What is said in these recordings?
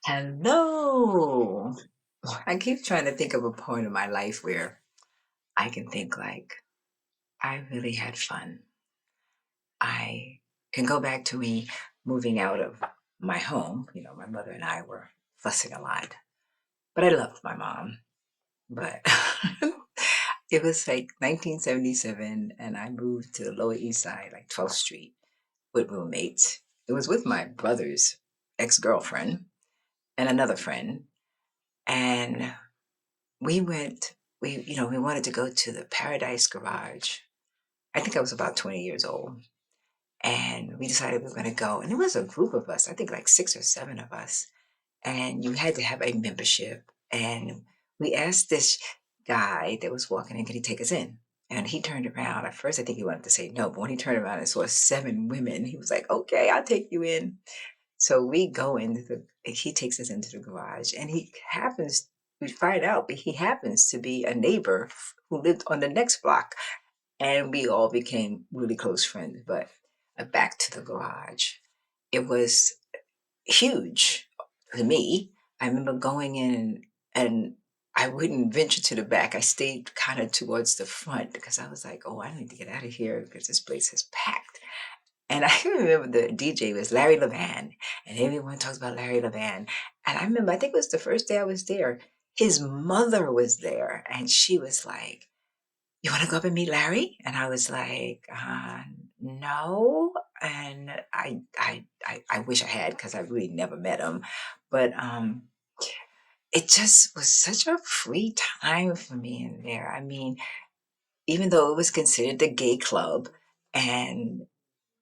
Hello. I keep trying to think of a point in my life where I can think like I really had fun. I can go back to me moving out of my home. My mother and I were fussing a lot, but I loved my mom. But it was like 1977, and I moved to the Lower East Side, like 12th Street, with roommates. It was with my brother's ex girlfriend and another friend. And we went we wanted to go to the Paradise Garage. I think I was about 20 years old, and we decided we were going to go, and it was a group of us, I think like 6 or 7 of us, and you had to have a membership. And we asked this guy that was walking in, could he take us in? And he turned around. At first I think he wanted to say no, but when he turned around and saw 7 women, he was like, okay, I'll take you in. So we go into he takes us into the garage, and we find out he happens to be a neighbor who lived on the next block. And we all became really close friends. But back to the garage, it was huge to me. I remember going in, and I wouldn't venture to the back. I stayed kind of towards the front because I was like, oh, I need to get out of here because this place is packed. And I remember the DJ was Larry Levan, and everyone talks about Larry Levan. And I remember, I think it was the first day I was there, his mother was there, and she was like, "You want to go up and meet Larry?" And I was like, "No." And I wish I had because I really never met him, but it just was such a free time for me in there. I mean, even though it was considered the gay club, and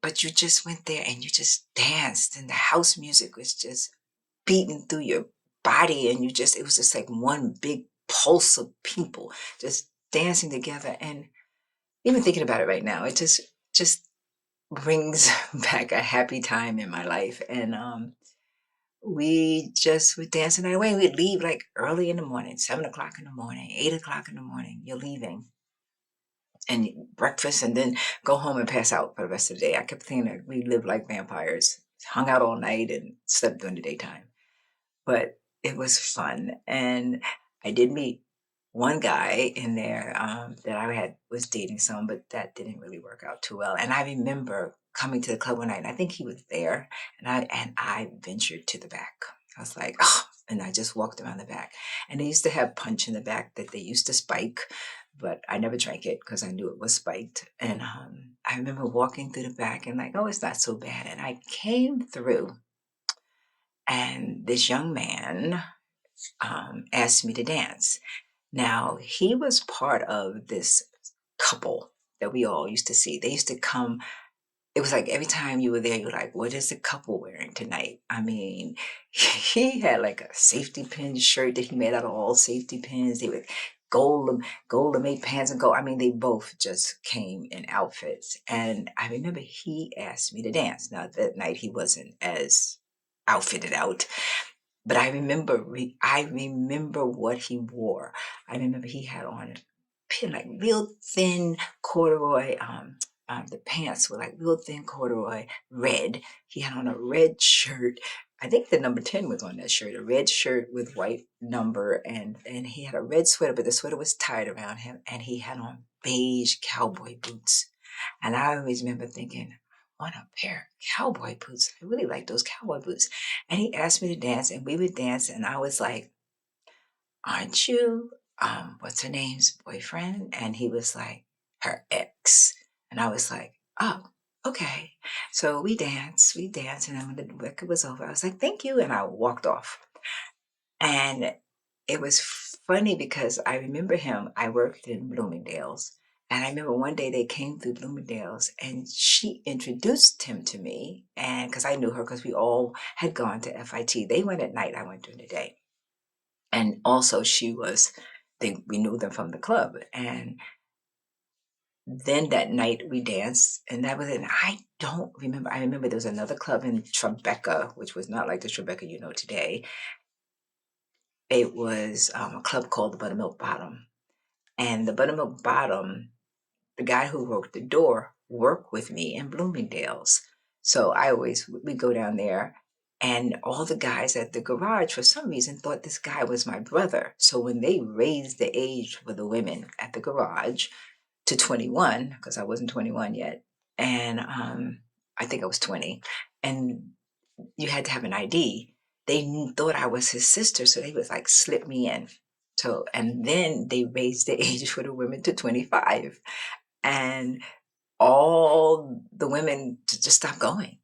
but you just went there and you just danced, and the house music was just beating through your body, and it was just like one big pulse of people just dancing together. And even thinking about it right now, it just brings back a happy time in my life. And we just would dance the night away. We'd leave like early in the morning, 7 o'clock in the morning, 8 o'clock in the morning. You're leaving, and breakfast, and then go home and pass out for the rest of the day. I kept thinking that we lived like vampires, hung out all night and slept during the daytime. But it was fun. And I did meet one guy in there that I had was dating some, but that didn't really work out too well. And I remember coming to the club one night, and I think he was there, and I ventured to the back. I was like, oh, and I just walked around the back. And they used to have punch in the back that they used to spike, but I never drank it because I knew it was spiked. And I remember walking through the back and like, oh, it's not so bad. And I came through, and this young man asked me to dance. Now, he was part of this couple that we all used to see. They used to come. It was like every time you were there, you were like, what is the couple wearing tonight? I mean, he had like a safety pin shirt that he made out of all safety pins. They were gold made pants and gold. I mean, they both just came in outfits. And I remember he asked me to dance. Now, that night he wasn't as outfitted out, but I remember what he wore. I remember he had on like real thin corduroy. The pants were like real thin corduroy red. He had on a red shirt. I think the number 10 was on that shirt. A red shirt with white number, and he had a red sweater, but the sweater was tied around him, and he had on beige cowboy boots. And I always remember thinking, I want a pair of cowboy boots. I really like those cowboy boots. And he asked me to dance, and we would dance, and I was like, aren't you what's her name's boyfriend? And he was like, her ex. And I was like, oh, okay. So we danced, and then when the record was over, I was like, thank you, and I walked off. And it was funny because I remember him. I worked in Bloomingdale's. And I remember one day they came through Bloomingdale's, and she introduced him to me. And because I knew her, because we all had gone to FIT. They went at night, I went during the day. And also, we knew them from the club. And then that night we danced, and that was it. And I don't remember. I remember there was another club in Tribeca, which was not like the Tribeca you know today. It was a club called the Buttermilk Bottom. And the Buttermilk Bottom, the guy who worked the door worked with me in Bloomingdale's. So we go down there, And all the guys at the garage, for some reason, thought this guy was my brother. So when they raised the age for the women at the garage to 21, because I wasn't 21 yet, and I think I was 20, and you had to have an ID. They thought I was his sister, so they was like slip me in. So, and then they raised the age for the women to 25, and all the women just stopped going.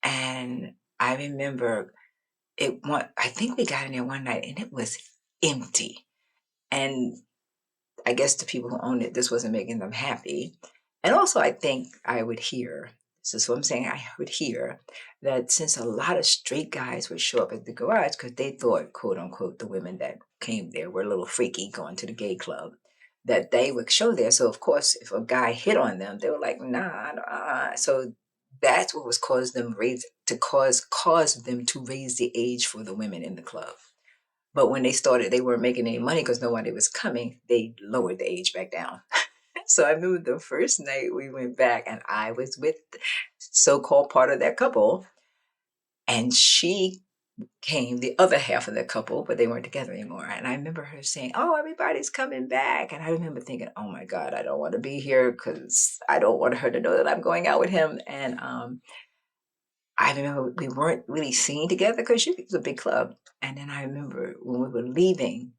And I remember it one. I think we got in there one night, and it was empty. And I guess the people who owned it, this wasn't making them happy. And also, I think I would hear, this is what I'm saying, I would hear that since a lot of straight guys would show up at the garage because they thought, quote unquote, the women that came there were a little freaky going to the gay club, that they would show there. So, of course, if a guy hit on them, they were like, nah, nah. So that's what was caused them to raise the age for the women in the club. But when they started, they weren't making any money because nobody was coming. They lowered the age back down. So I remember the first night we went back, and I was with so-called part of that couple, and she came, the other half of the couple, but they weren't together anymore. And I remember her saying, "Oh, everybody's coming back." And I remember thinking, "Oh my God, I don't want to be here because I don't want her to know that I'm going out with him." And I remember we weren't really seen together because it was a big club. And then I remember when we were leaving,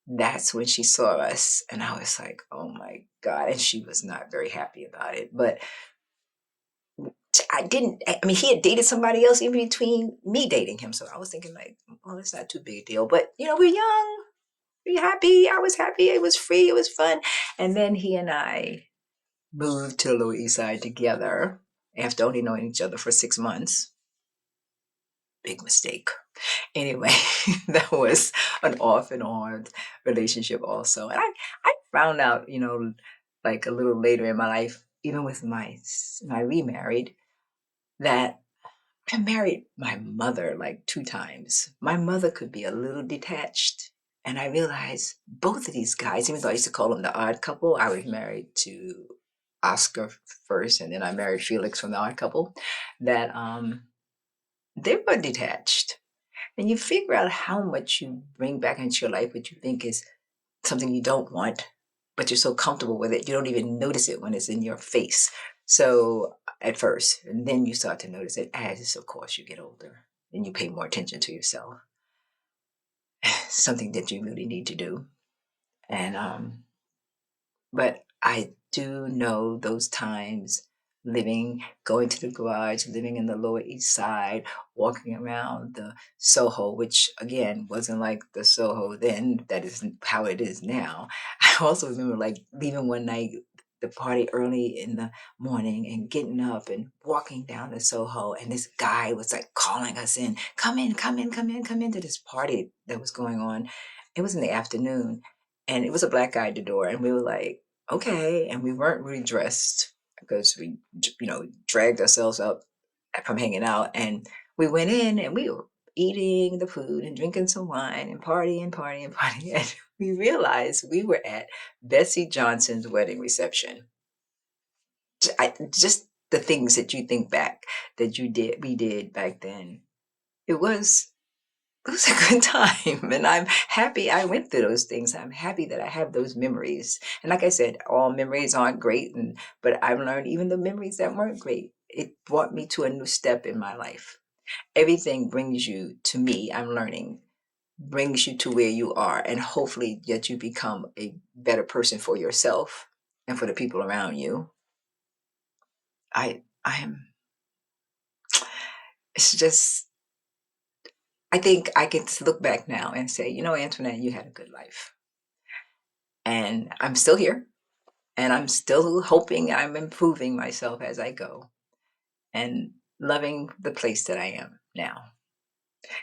that's when she saw us, and I was like, "Oh my God." And she was not very happy about it. But I mean, he had dated somebody else in between me dating him. So I was thinking, like, well, it's not too big a deal. But, we're young, we're happy. I was happy. It was free. It was fun. And then he and I moved to the Lower East Side together after only knowing each other for 6 months. Big mistake. Anyway, that was an off and on relationship also. And I found out, like a little later in my life, even with my remarried, that I married my mother like 2 times. My mother could be a little detached. And I realized both of these guys, even though I used to call them the odd couple, I was married to Oscar first, and then I married Felix from the odd couple, that they were detached. And you figure out how much you bring back into your life, what you think is something you don't want, but you're so comfortable with it, you don't even notice it when it's in your face. So at first, and then you start to notice it as, of course, you get older and you pay more attention to yourself. Something that you really need to do. And but I do know those times going to the garage, living in the Lower East Side, walking around the Soho, which again wasn't like the Soho then, that is how it is now. I also remember like leaving one night, the party early in the morning, and getting up and walking down to Soho, and this guy was like calling us in, come in, come in, come in, come into this party that was going on. It was in the afternoon, and it was a black guy at the door, and we were like, okay. And we weren't really dressed because we, dragged ourselves up from hanging out. And we went in and we were eating the food and drinking some wine and partying, partying, partying. And we realized we were at Bessie Johnson's wedding reception. Just the things that you think back that we did back then. It was it was a good time, and I'm happy I went through those things. I'm happy that I have those memories. And like I said, all memories aren't great, but I've learned even the memories that weren't great, it brought me to a new step in my life. Everything brings you to me, I'm learning, brings you to where you are, and hopefully that you become a better person for yourself and for the people around you. I am it's just I think I can look back now and say, Antoinette, you had a good life. And I'm still here, and I'm still hoping I'm improving myself as I go and loving the place that I am now.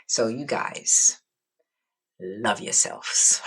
So, you guys, love yourselves.